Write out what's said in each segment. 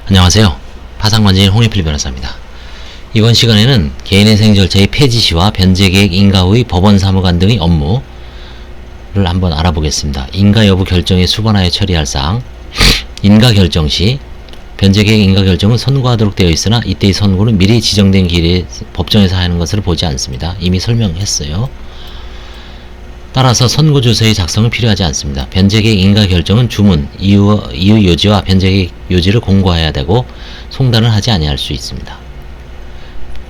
안녕하세요. 파상관제인 홍익필 변호사입니다. 이번 시간에는 개인회생 절차의 폐지 시와 변제계획 인가 후의 법원 사무관 등의 업무를 한번 알아보겠습니다. 인가 여부 결정에 수반하여 처리할 사항, 인가 결정 시 변제계획 인가 결정은 선고하도록 되어 있으나 이때의 선고는 미리 지정된 기일에 법정에서 하는 것을 보지 않습니다. 이미 설명했어요. 따라서 선고조서의 작성은 필요하지 않습니다. 변제계획 인가 결정은 주문, 이유 요지와 변제계획 요지를 공고해야 되고 송달은 하지 아니할 수 있습니다.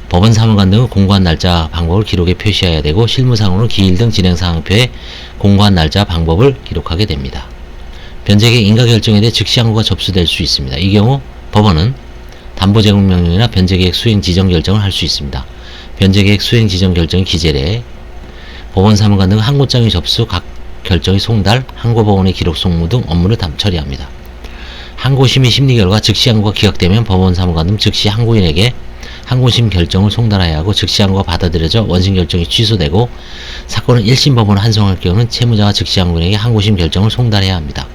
법원 사무관 등은 공고한 날짜 방법을 기록에 표시해야 되고 실무상으로 기일 등 진행사항표에 공고한 날짜 방법을 기록하게 됩니다. 변제계획 인가 결정에 대해 즉시 항고가 접수될 수 있습니다. 이 경우 법원은 담보제공명령이나 변제계획 수행 지정 결정을 할 수 있습니다. 변제계획 수행 지정 결정의 기재례, 법원 사무관 등 항고장의 접수, 각 결정의 송달, 항고법원의 기록 송무 등 업무를 처리합니다. 항고심의 심리 결과 즉시 항고가 기각되면 법원 사무관 등 즉시 항고인에게 항고심 결정을 송달해야 하고 즉시 항고가 받아들여져 원심 결정이 취소되고 사건을 1심 법원에 환송할 경우는 채무자가 즉시 항고인에게 항고심 결정을 송달해야 합니다.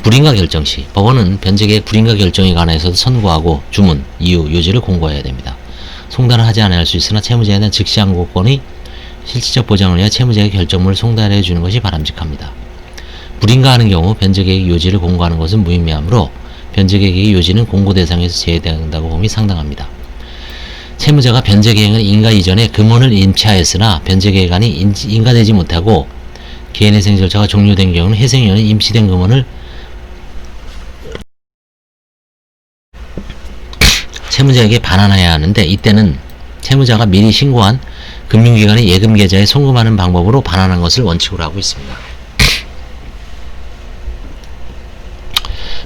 불인가 결정 시 법원은 변제계획 불인가 결정에 관해서도 선고하고 주문, 이유, 요지를 공고해야 됩니다. 송달을 하지 않아야 할 수 있으나 채무자에 대한 즉시 항고권의 실질적 보장을 위해 채무자의 결정물을 송달해 주는 것이 바람직합니다. 불인가하는 경우 변제계획 요지를 공고하는 것은 무의미하므로 변제계획의 요지는 공고 대상에서 제외된다고 봄이 상당합니다. 채무자가 변제계획은 인가 이전에 금원을 임차하였으나 변제계획안이 인가되지 못하고 개인회생 절차가 종료된 경우는 회생위원은 임시된 금원을 채무자에게 반환해야 하는데 이때는 채무자가 미리 신고한 금융기관의 예금계좌에 송금하는 방법으로 반환한 것을 원칙으로 하고 있습니다.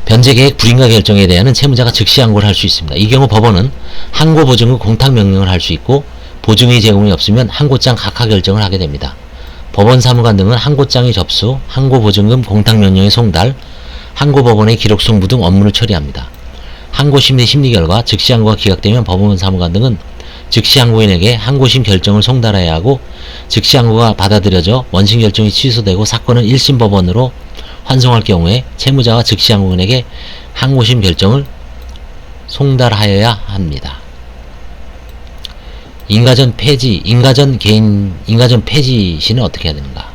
변제계획 불인가 결정에 대해서는 채무자가 즉시 항고를 할 수 있습니다. 이 경우 법원은 항고보증금 공탁명령을 할 수 있고 보증의 제공이 없으면 항고장 각하 결정을 하게 됩니다. 법원 사무관 등은 항고장의 접수, 항고보증금 공탁명령의 송달, 항고법원의 기록 송부 등 업무를 처리합니다. 항고심의 심리 결과 즉시 항고가 기각되면 법원 사무관 등은 즉시 항고인에게 항고심 결정을 송달해야 하고 즉시 항고가 받아들여져 원심 결정이 취소되고 사건은 1심 법원으로 환송할 경우에 채무자가 즉시 항고인에게 항고심 결정을 송달하여야 합니다. 인가전 폐지 시는 어떻게 해야 되는가?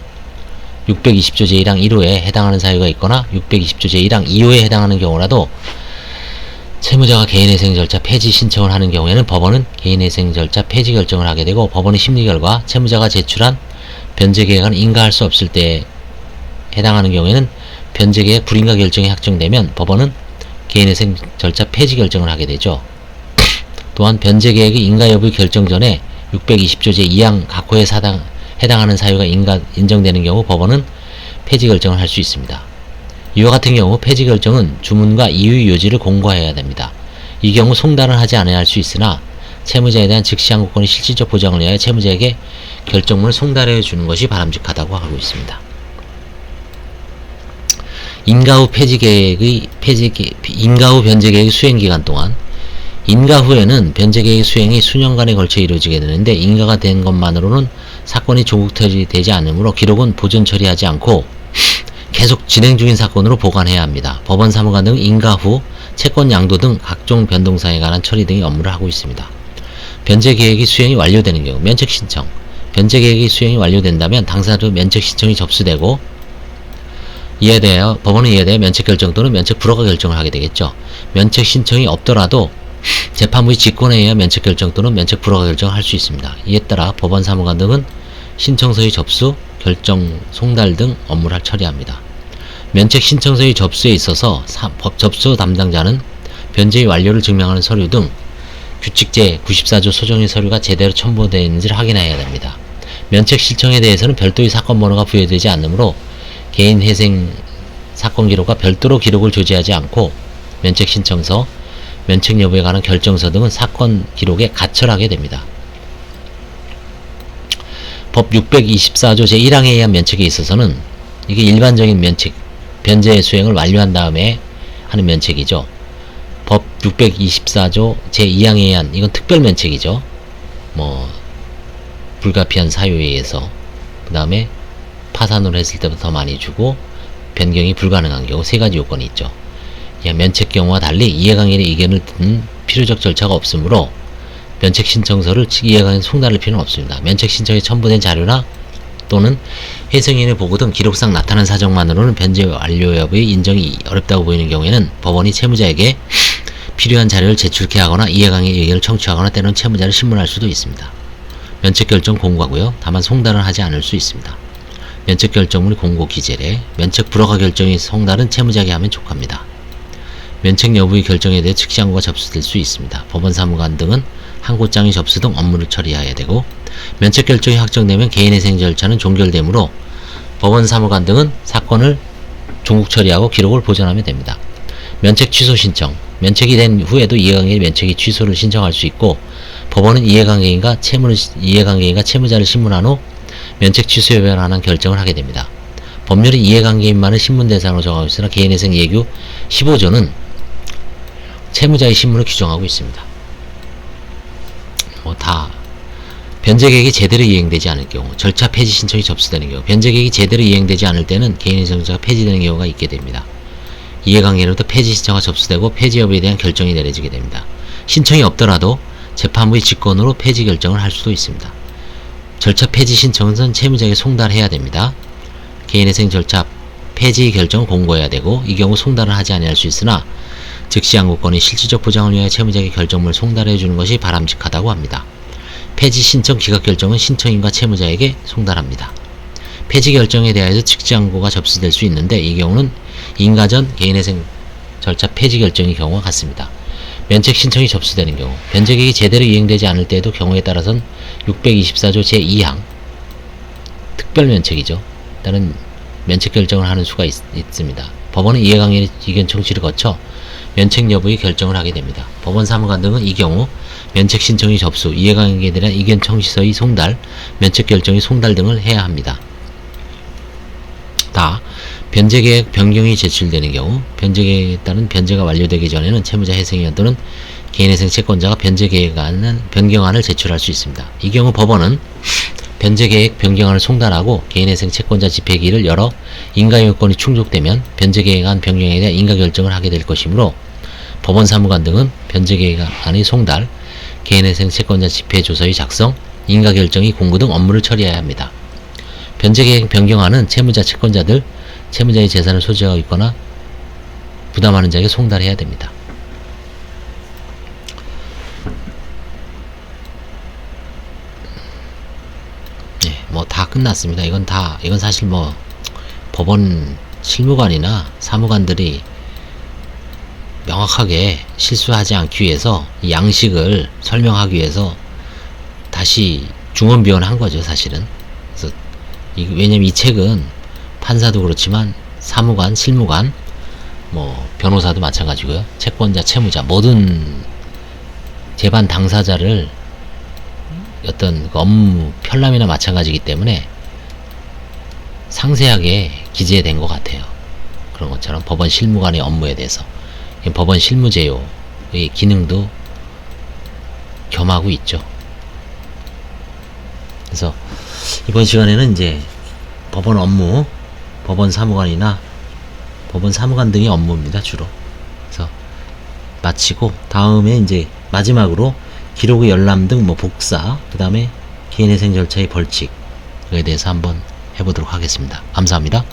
620조 제1항 1호에 해당하는 사유가 있거나 620조 제1항 2호에 해당하는 경우라도 채무자가 개인회생 절차 폐지 신청을 하는 경우에는 법원은 개인회생 절차 폐지 결정을 하게 되고 법원의 심리 결과 채무자가 제출한 변제계획안을 인가할 수 없을 때에 해당하는 경우에는 변제계획 불인가 결정이 확정되면 법원은 개인회생 절차 폐지 결정을 하게 되죠. 또한 변제계획의 인가 여부 결정 전에 620조 제2항 각호에 해당하는 사유가 인정되는 경우 법원은 폐지 결정을 할 수 있습니다. 이와 같은 경우 폐지 결정은 주문과 이유 요지를 공고해야 됩니다. 이 경우 송달을 하지 않아야 할 수 있으나 채무자에 대한 즉시 항고권의 실질적 보장을 위하여 채무자에게 결정문을 송달해 주는 것이 바람직하다고 하고 있습니다. 인가 후 변제계획의 수행기간 동안 인가 후에는 변제계획 수행이 수년간에 걸쳐 이루어지게 되는데 인가가 된 것만으로는 사건이 조국 처리되지 않으므로 기록은 보존 처리하지 않고 계속 진행 중인 사건으로 보관해야 합니다. 법원 사무관 등 인가 후 채권 양도 등 각종 변동사항에 관한 처리 등의 업무를 하고 있습니다. 변제계획이 수행이 완료되는 경우 면책신청 변제계획이 수행이 완료된다면 당사자도 면책신청이 접수되고 법원은 이에 대해 면책결정 또는 면책불허가 결정을 하게 되겠죠. 면책신청이 없더라도 재판부의 직권에 의해 면책결정 또는 면책불허가 결정을 할 수 있습니다. 이에 따라 법원 사무관 등은 신청서의 접수, 결정, 송달 등 업무를 처리합니다. 면책 신청서의 접수에 있어서 접수 담당자는 변제의 완료를 증명하는 서류 등 규칙 제94조 소정의 서류가 제대로 첨부되었는지를 확인해야 됩니다. 면책 신청에 대해서는 별도의 사건 번호가 부여되지 않으므로 개인 회생 사건 기록과 별도로 기록을 조제하지 않고 면책 신청서, 면책 여부에 관한 결정서 등은 사건 기록에 가철하게 됩니다. 법 624조 제1항에 의한 면책에 있어서는 이게 일반적인 면책, 변제 수행을 완료한 다음에 하는 면책이죠. 법 624조 제2항에 의한 이건 특별 면책이죠. 불가피한 사유에 의해서 그 다음에 파산으로 했을 때보다 더 많이 주고 변경이 불가능한 경우 세 가지 요건이 있죠. 면책 경우와 달리 이해관계인의 의견을 듣는 필요적 절차가 없으므로 면책 신청서를 이해관계인 송달할 필요는 없습니다. 면책 신청에 첨부된 자료나 또는 회생인의 보고 등 기록상 나타난 사정만으로는 변제 완료 여부의 인정이 어렵다고 보이는 경우에는 법원이 채무자에게 필요한 자료를 제출케 하거나 이해관계의 의견을 청취하거나 때로는 채무자를 신문할 수도 있습니다. 면책결정 공고하고요. 다만 송달은 하지 않을 수 있습니다. 면책결정문이 공고 기재래 면책 불허가 결정이 송달은 채무자에게 하면 족합니다. 면책 여부의 결정에 대해 즉시항고가 접수될 수 있습니다. 법원사무관 등은 항고장의 접수 등 업무를 처리해야 되고 면책 결정이 확정되면 개인회생 절차는 종결되므로 법원사무관 등은 사건을 종국 처리하고 기록을 보존하면 됩니다. 면책 취소 신청 면책이 된 후에도 이해관계인 면책이 취소를 신청할 수 있고 법원은 이해관계인과 채무자를 신문한 후 면책 취소 여부에 관한 결정을 하게 됩니다. 법률이 이해관계인만을 신문 대상으로 정하고 있으나 개인회생 예규 15조는 채무자의 신문을 규정하고 있습니다. 변제계획이 제대로 이행되지 않을 경우, 절차 폐지 신청이 접수되는 경우, 변제계획이 제대로 이행되지 않을 때는 개인회생자가 폐지되는 경우가 있게 됩니다. 이해관계로부터 폐지 신청가 접수되고 폐지 여부에 대한 결정이 내려지게 됩니다. 신청이 없더라도 재판부의 직권으로 폐지 결정을 할 수도 있습니다. 절차 폐지 신청은 채무자에게 송달해야 됩니다. 개인회생 절차 폐지 결정을 공고해야 되고 이 경우 송달을 하지 아니할 수 있으나 즉시 항고권의 실질적 보장을 위하여 채무자에게 결정문을 송달해 주는 것이 바람직하다고 합니다. 폐지 신청 기각 결정은 신청인과 채무자에게 송달합니다. 폐지 결정에 대하여서 즉시 항고가 접수될 수 있는데 이 경우는 인가전 개인회생 절차 폐지 결정의 경우와 같습니다. 면책 신청이 접수되는 경우, 변제계획이 제대로 이행되지 않을 때에도 경우에 따라서는 624조 제2항 특별면책이죠. 따른 면책 결정을 하는 수가 있습니다. 법원은 이해관계의 의견 청취를 거쳐 면책 여부의 결정을 하게 됩니다. 법원사무관 등은 이 경우 면책 신청의 접수, 이해관계에 대한 의견 청취서의 송달, 면책 결정의 송달 등을 해야 합니다. 변제계획 변경이 제출되는 경우, 변제계획에 따른 변제가 완료되기 전에는 채무자 회생위원 또는 개인회생 채권자가 변경안을 제출할 수 있습니다. 이 경우 법원은 변제계획 변경안을 송달하고 개인회생 채권자 집회기일을 열어 인가요건이 충족되면 변제계획안 변경에 대한 인가결정을 하게 될 것이므로 법원사무관 등은 변제계획안의 송달, 개인회생 채권자 집회조서의 작성, 인가결정의 공고 등 업무를 처리해야 합니다. 변제계획 변경안은 채무자의 재산을 소지하고 있거나 부담하는 자에게 송달해야 됩니다. 다 끝났습니다. 이건 사실 법원 실무관이나 사무관들이 명확하게 실수하지 않기 위해서 이 양식을 설명하기 위해서 다시 중언비언한 거죠, 사실은. 그래서 왜냐면 이 책은 판사도 그렇지만 사무관, 실무관, 변호사도 마찬가지고요. 채권자, 채무자, 모든 재반 당사자를 어떤 업무 편람이나 마찬가지이기 때문에 상세하게 기재된 것 같아요. 그런 것처럼 법원 실무관의 업무에 대해서 법원 실무제요의 기능도 겸하고 있죠. 그래서 이번 시간에는 이제 법원 업무, 법원 사무관이나 법원 사무관 등의 업무입니다, 주로. 그래서 마치고 다음에 이제 마지막으로 기록의 열람 등 복사, 그 다음에 개인회생 절차의 벌칙에 대해서 한번 해보도록 하겠습니다. 감사합니다.